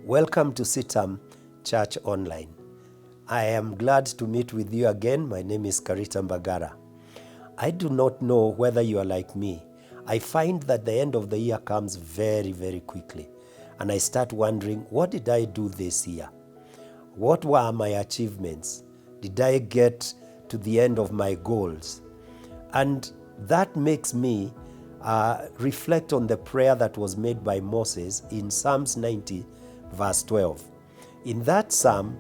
Welcome to CITAM Church Online. I am glad to meet with you again. My name is Karita Mbagara. I do not know whether you are like me. I find that the end of the year comes very, very quickly. And I start wondering, what did I do this year? What were my achievements? Did I get to the end of my goals? And that makes me reflect on the prayer that was made by Moses in Psalms 90, verse 12. In that psalm,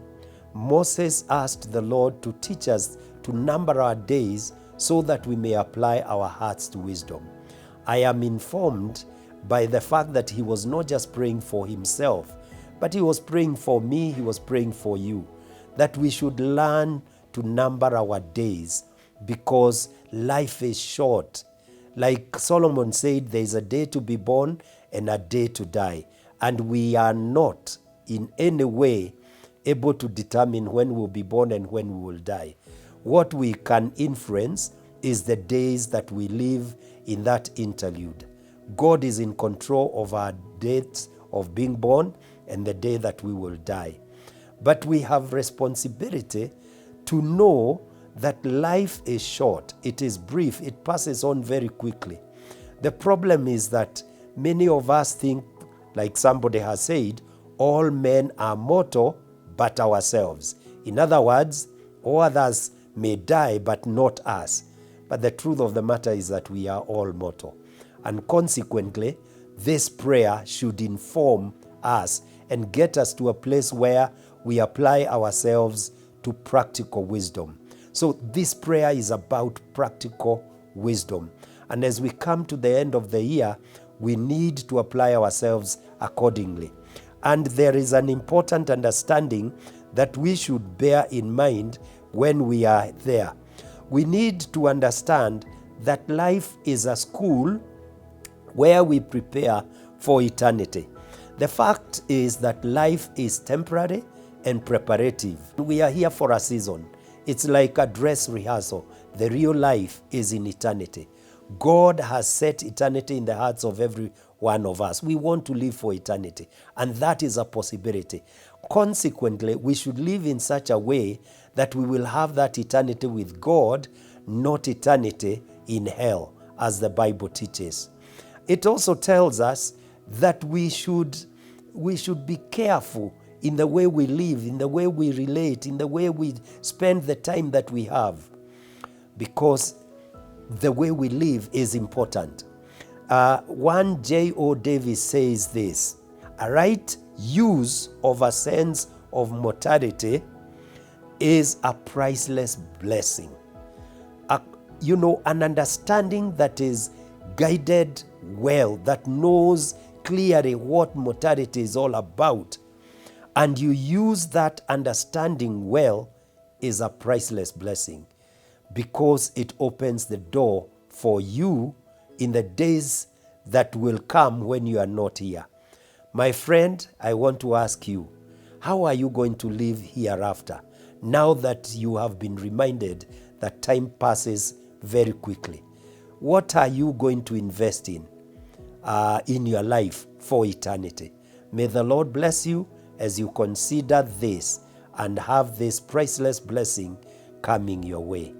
Moses asked the Lord to teach us to number our days so that we may apply our hearts to wisdom. I am informed by the fact that he was not just praying for himself, but he was praying for me, he was praying for you, that we should learn to number our days because life is short. Like Solomon said, there is a day to be born and a day to die. And we are not in any way able to determine when we'll be born and when we will die. What we can influence is the days that we live in that interlude. God is in control of our dates of being born and the day that we will die. But we have responsibility to know that life is short, it is brief, it passes on very quickly. The problem is that many of us think, like somebody has said, all men are mortal but ourselves. In other words, all others may die but not us. But the truth of the matter is that we are all mortal. And consequently, this prayer should inform us and get us to a place where we apply ourselves to practical wisdom. So this prayer is about practical wisdom. And as we come to the end of the year, we need to apply ourselves accordingly. And there is an important understanding that we should bear in mind when we are there. We need to understand that life is a school where we prepare for eternity. The fact is that life is temporary and preparative. We are here for a season. It's like a dress rehearsal. The real life is in eternity. God has set eternity in the hearts of every one of us. We want to live for eternity, and that is a possibility. Consequently, we should live in such a way that we will have that eternity with God, not eternity in hell, as the Bible teaches. It also tells us that we should be careful in the way we live, in the way we relate, in the way we spend the time that we have, because the way we live is important. One J.O. Davis says this: a right use of a sense of mortality is a priceless blessing. An understanding that is guided well, that knows clearly what mortality is all about, and you use that understanding well, is a priceless blessing, because it opens the door for you in the days that will come when you are not here. My friend, I want to ask you, how are you going to live hereafter, now that you have been reminded that time passes very quickly? What are you going to invest in your life for eternity? May the Lord bless you as you consider this and have this priceless blessing coming your way.